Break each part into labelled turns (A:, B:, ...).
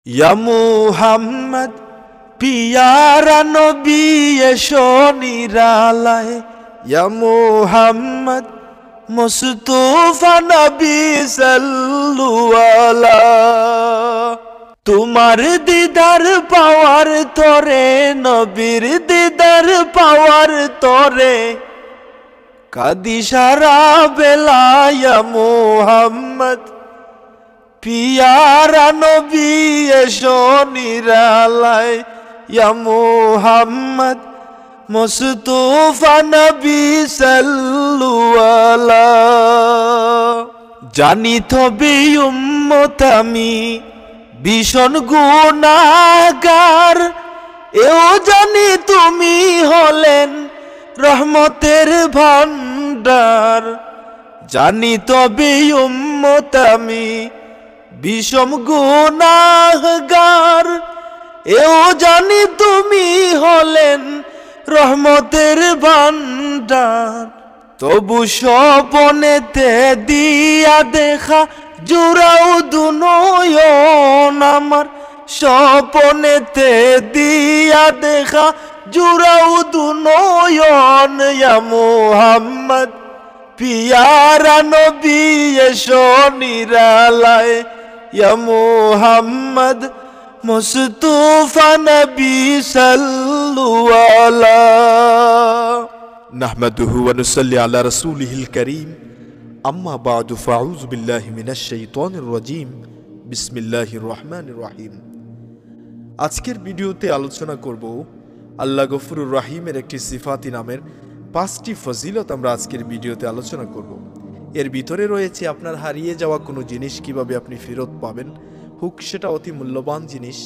A: ইয়া মুহাম্মদ পিয়ারা নবী এসো নিরালায়, ইয়া মুহাম্মদ মুস্তাফা নবী সাল্লু আলা। তোমার দিদার পাওয়ার তরে, নবীর দিদার পাওয়ার তরে কাদি সারা বেলা, ইয়া মুহাম্মদ পিয়ারা নবী এসো নিরালায়, ইয়া মুহাম্মদ মুস্তাফা নবী সাল্লু আলা। জানি তবে উম্মত আমি ভীষণ গুনাহগার, এও জানি তুমি হলেন রহমতের ভান্ডার। জানি তবে উম্মত আমি ভীষণ গুনাহগার, এও জানি তুমি হলেন রহমতের ভান্ডার। তবু স্বপনেতে দিয়া দেখা জুড়াও দুনয়ন আমার, স্বপনেতে দিয়া দেখা জুড়াও দুনয়ন, ইয়া মুহাম্মদ পিয়ারা নবী এসো নিরালায়, ইয়া মুহাম্মদ মুস্তাফা নবী সাল্লু আলা। নাহমাদুহু ওয়া নুসাল্লি আলা রাসূলিহিল কারীম, আম্মা বা'দু ফাউযু বিল্লাহি মিনাশ শাইতানির রাজীম, বিসমিল্লাহির রহমানির রহিম। আজকের ভিডিওতে আলোচনা করব আল্লাহ গফুরুর রহিমের একটি সিফাতি নামের 5টি ফজিলত আমরা আজকের ভিডিওতে আলোচনা করব। এর ভিতরে রয়েছে আপনার হারিয়ে যাওয়া কোনো জিনিস কিভাবে আপনি ফেরত পাবেন, হোক সেটা অতি মূল্যবান জিনিস।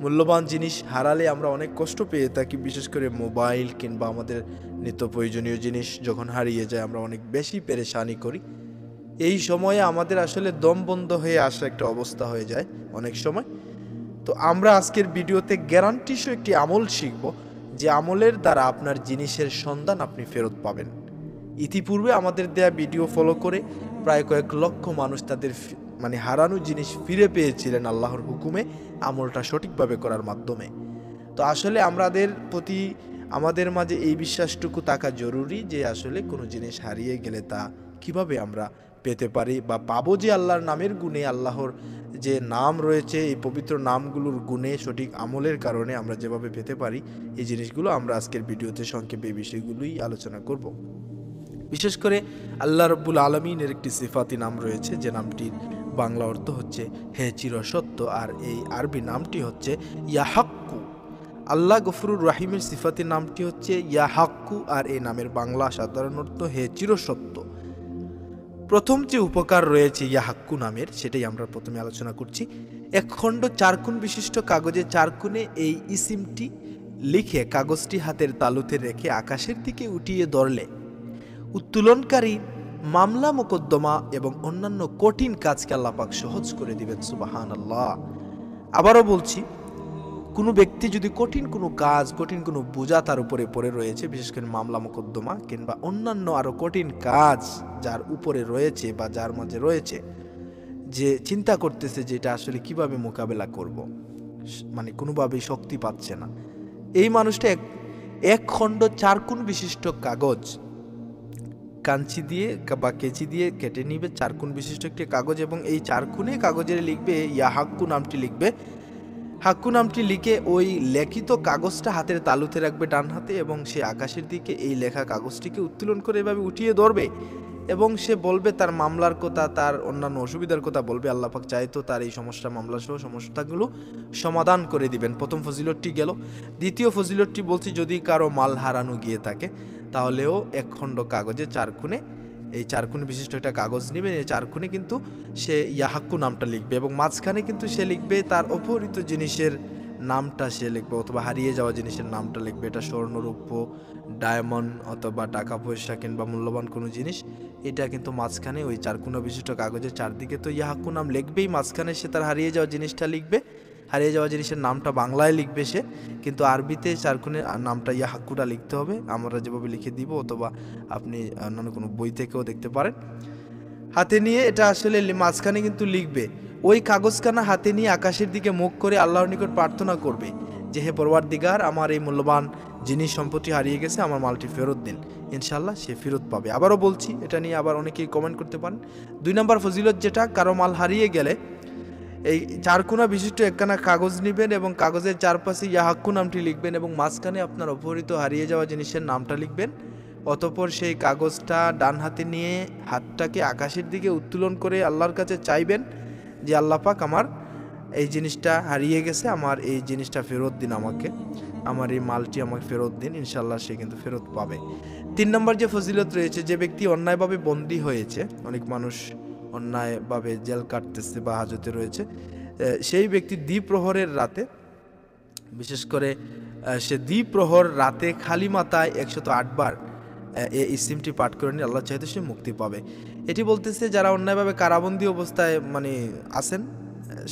A: মূল্যবান জিনিস হারালে আমরা অনেক কষ্ট পেয়ে থাকি, বিশেষ করে মোবাইল কিংবা আমাদের নিত্য প্রয়োজনীয় জিনিস যখন হারিয়ে যায় আমরা অনেক বেশি পেরেশানি করি। এই সময়ে আমাদের আসলে দম বন্ধ হয়ে আসা একটা অবস্থা হয়ে যায় অনেক সময়। তো আমরা আজকের ভিডিওতে গ্যারান্টিসহ একটি আমল শিখব, যে আমলের দ্বারা আপনার জিনিসের সন্ধান আপনি ফেরত পাবেন। ইতিপূর্বে আমাদের দেয়া ভিডিও ফলো করে প্রায় কয়েক লক্ষ মানুষ তাদের হারানো জিনিস ফিরে পেয়েছিলেন আল্লাহর হুকুমে, আমলটা সঠিকভাবে করার মাধ্যমে। তো আসলে আমাদের মাঝে এই বিশ্বাসটুকু থাকা জরুরি যে আসলে কোনো জিনিস হারিয়ে গেলে তা কিভাবে আমরা পেতে পারি বা পাবো, যে আল্লাহর নামের গুণে, আল্লাহর যে নাম রয়েছে এই পবিত্র নামগুলোর গুণে সঠিক আমলের কারণে আমরা যেভাবে পেতে পারি এই জিনিসগুলো আমরা আজকের ভিডিওতে সংক্ষেপে এই বিষয়গুলোই আলোচনা করব। বিশেষ করে আল্লাহ রব্বুল আলমিনের একটি সিফাতি নাম রয়েছে, যে নামটির বাংলা অর্থ হচ্ছে হে চিরসত্য, আর এই আরবি নামটি হচ্ছে ইয়া হাক্কু। আল্লাহ গফুরুর রহিমের সিফাতি নামটি হচ্ছে ইয়া হাক্কু, আর এই নামের বাংলা সাধারণ অর্থ হে চিরসত্য। প্রথম যে উপকার রয়েছে ইয়া হাক্কু নামের, সেটাই আমরা প্রথমে আলোচনা করছি। 1 খণ্ড 4 কোণ বিশিষ্ট কাগজে 4 কোণে এই ইসিমটি লিখে কাগজটি হাতের তালুতে রেখে আকাশের দিকে উঠিয়ে ধরলে উত্তোলনকারী মামলা মোকদ্দমা এবং অন্যান্য কঠিন কাজকে আল্লাহ পাক সহজ করে দিবেন। সুবহানাল্লাহ। আবারও বলছি, কোনো ব্যক্তি যদি কঠিন কোনো কাজ, কঠিন কোনো বোঝা তার উপরে পড়ে রয়েছে, বিশেষ করে মামলা মোকদ্দমা কিংবা অন্যান্য আরও কঠিন কাজ যার উপরে রয়েছে বা যার মাঝে রয়েছে, যে চিন্তা করতেছে যে এটা আসলে কিভাবে মোকাবেলা করব, কোনোভাবেই শক্তি পাচ্ছে না, এই মানুষটা 1 খণ্ড 4 কোণ বিশিষ্ট কাগজ কাঞ্চি দিয়ে বা কেচি দিয়ে কেটে নিবে 4 কোণ বিশিষ্ট একটি কাগজ, এবং এই 4 কোণে কাগজের লিখবে ইয়া হাক্কু নামটি লিখবে। হাক্কু নামটি লিখে ওই লেখিত কাগজটা হাতের তালুতে রাখবে ডান হাতে, এবং সে আকাশের দিকে এই লেখা কাগজটিকে উত্তোলন করে এভাবে উঠিয়ে ধরবে, এবং সে বলবে তার মামলার কথা, তার অন্যান্য অসুবিধার কথা বলবে। আল্লাহ পাক চাইতো তার এই সমস্যা, মামলা সহ সমস্যাগুলো সমাধান করে দিবেন। প্রথম ফজিলতটি গেল। দ্বিতীয় ফজিলতটি বলছি, যদি কারো মাল হারানো গিয়ে থাকে তাহলেও 1 খণ্ড কাগজে 4 কোণে এই 4 কোণ বিশিষ্ট একটা কাগজ নেবে, এই 4 কোণে কিন্তু সে ইয়া হাক্কু নামটা লিখবে, এবং মাঝখানে কিন্তু সে লিখবে তার অপহৃত জিনিসের নামটা সে লিখবে, অথবা হারিয়ে যাওয়া জিনিসের নামটা লিখবে। এটা স্বর্ণরৌপ্য, ডায়মন্ড অথবা টাকা পয়সা কিংবা মূল্যবান কোনো জিনিস, এটা কিন্তু মাঝখানে ওই 4 কোণ বিশিষ্ট কাগজের চারদিকে তো ইয়া হাক্কু নাম লিখবেই, মাঝখানে সে তার হারিয়ে যাওয়া জিনিসটা লিখবে, হারিয়ে যাওয়া জিনিসের নামটা বাংলায় লিখবে সে, কিন্তু আরবিতে 4 কোণের নামটা ইয়া হাক্কুটা লিখতে হবে, আমরা যেভাবে লিখে দিব, অথবা আপনি অন্যান্য কোনো বই থেকেও দেখতে পারেন। হাতে নিয়ে এটা আসলে মাঝখানে কিন্তু লিখবে ওই কাগজখানা হাতে নিয়ে আকাশের দিকে মুখ করে আল্লাহর নিকট প্রার্থনা করবে যে হে পরওয়ারদিগার, আমার এই মূল্যবান জিনিস সম্পত্তি হারিয়ে গেছে, আমার মালটি ফেরত দিন। ইনশাল্লাহ সে ফেরত পাবে। আবারও বলছি, এটা নিয়ে আবার অনেকেই কমেন্ট করতে পারেন। 2 নম্বর ফজিলত যেটা, কারো মাল হারিয়ে গেলে এই 4 কোণা বিশিষ্ট একখানা কাগজ নেবেন এবং কাগজের চারপাশে ইয়াহাক্কু নামটি লিখবেন এবং মাঝখানে আপনার অপহৃত হারিয়ে যাওয়া জিনিসের নামটা লিখবেন। অতঃপর সেই কাগজটা ডান হাতে নিয়ে হাতটাকে আকাশের দিকে উত্তোলন করে আল্লাহর কাছে চাইবেন যে আল্লাহ পাক, আমার এই জিনিসটা হারিয়ে গেছে, আমার এই জিনিসটা ফেরত দিন, আমাকে আমার এই মালটি আমাকে ফেরত দিন। ইনশাল্লাহ সে কিন্তু ফেরত পাবে। 3 নম্বর যে ফজিলত রয়েছে, যে ব্যক্তি অন্যায়ভাবে বন্দী হয়েছে, অনেক মানুষ অন্যায়ভাবে জেল কাটতেছে বা হাজতে রয়েছে, সেই ব্যক্তি দ্বিপ্রহরের রাতে, বিশেষ করে সে দ্বিপ্রহর রাতে খালি মাথায় 108 বার এই ইসিমটি পাঠ করে নিয়ে আল্লাহ চাইতে সে মুক্তি পাবে। এটি বলতেছে যারা অন্যায়ভাবে কারাবন্দী অবস্থায় আছেন,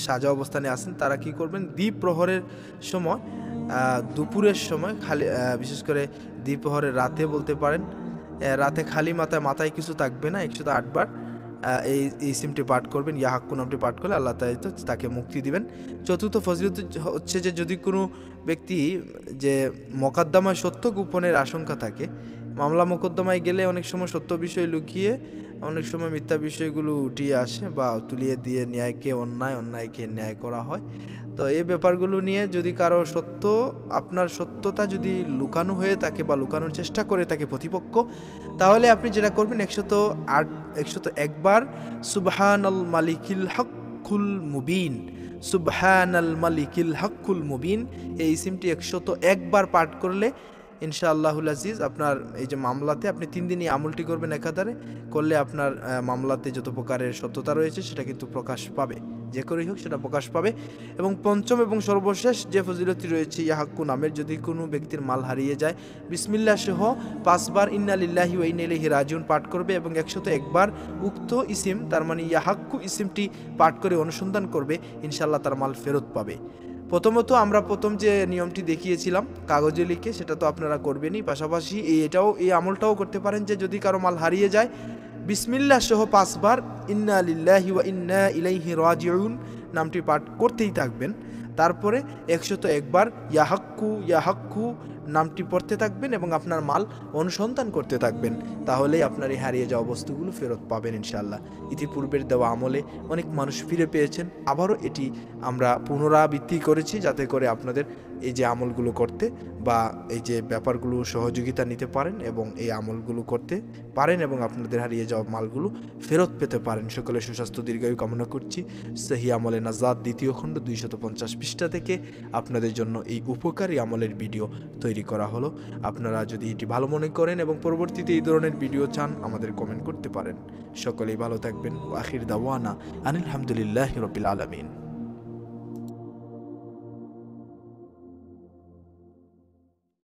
A: সাজা অবস্থানে আছেন, তারা কি করবেন, দ্বিপ্রহরের সময়, দুপুরের সময়, খালি বিশেষ করে দ্বিপ্রহরের রাতে বলতে পারেন, রাতে খালি মাথায় কিছু থাকবে না, 108 বার এই সিমটি পাঠ করবেন, ইয়াহাক্কু নামটি পাঠ করলে আল্লাহ তাকে মুক্তি দিবেন। চতুর্থ ফজিলত হচ্ছে যে যদি কোনো ব্যক্তি যে মোকদ্দমায় সত্য গোপনের আশঙ্কা থাকে, মামলা মোকদ্দমায় গেলে অনেক সময় সত্য বিষয় লুকিয়ে অনেক সময় মিথ্যা বিষয়গুলো উঠিয়ে আসে বা তুলিয়ে দিয়ে ন্যায়কে অন্যায়কে ন্যায় করা হয়। তো এই ব্যাপারগুলো নিয়ে যদি কারো আপনার সত্যতা যদি লুকানো হয়ে থাকে বা লুকানোর চেষ্টা করে থাকে প্রতিপক্ষ, তাহলে আপনি যেটা করবেন, 101 বার সুবহানাল মালিকিল হকুল মুবিন, সুবহানাল মালিকিল হকুল মুবিন, এই ইসিমটি 101 বার পাঠ করলে ইনশাআল্লাহুল আজিজ আপনার এই যে মামলাতে, আপনি 3 দিন এই আমলটি করবেন একাধারে করলে আপনার মামলাতে যত প্রকারের সত্যতা রয়েছে সেটা কিন্তু প্রকাশ পাবে, যে করেই হোক সেটা প্রকাশ পাবে। এবং 5ম এবং সর্বশেষ যে ফজিলতটি রয়েছে, ইয়াহাক্কু নামের, যদি কোনো ব্যক্তির মাল হারিয়ে যায়, বিসমিল্লাহ সহ 5 বার ইন্না লিল্লাহি ওয়া ইন্না ইলাইহি রাজিউন পাঠ করবে এবং 101 বার উক্ত ইসিম, তার মানে ইয়াহাক্কু ইসিমটি পাঠ করে অনুসন্ধান করবে, ইনশাআল্লাহ তার মাল ফেরত পাবে। প্রথমত আমরা প্রথম যে নিয়মটি দেখিয়েছিলাম কাগজে লিখে, সেটা তো আপনারা করবেনই, পাশাপাশি এই আমলটাও করতে পারেন যে যদি কারো মাল হারিয়ে যায়, বিসমিল্লাহ সহ 5 বার ইন্না লিল্লাহি ওয়া ইন্না ইলাইহি রাজিউন নামটি পাঠ করতেই থাকবেন। তারপরে 101 বার ইয়াহাক্কু নামটি পড়তে থাকবেন এবং আপনার মাল অনুসন্ধান করতে থাকবেন, তাহলেই আপনার এই হারিয়ে যাওয়া বস্তুগুলো ফেরত পাবেন ইনশাআল্লাহ। ইতিপূর্বের দেওয়া আমলে অনেক মানুষ ফিরে পেয়েছেন, আবারও এটি আমরা পুনরাবৃত্তি করেছি যাতে করে আপনাদের এই যে আমলগুলো করতে বা এই যে ব্যাপারগুলো সহযোগিতা নিতে পারেন এবং এই আমলগুলো করতে পারেন এবং আপনাদের হারিয়ে যাওয়া মালগুলো ফেরত পেতে পারেন। সকলে সুস্বাস্থ্য দীর্ঘায়ু কামনা করছি। সহি আমলে নাজাত 2য় খণ্ড 250 পৃষ্ঠা থেকে আপনাদের জন্য এই উপকারী আমলের ভিডিও তৈরি করা হলো। আপনারা যদি এটি ভালো মনে করেন এবং পরবর্তীতে এই ধরনের ভিডিও চান, আমাদের কমেন্ট করতে পারেন। সকলেই ভালো থাকবেন। আখির দাওয়ানা আনিল হামদুলিল্লাহি রাব্বিল আলামিন।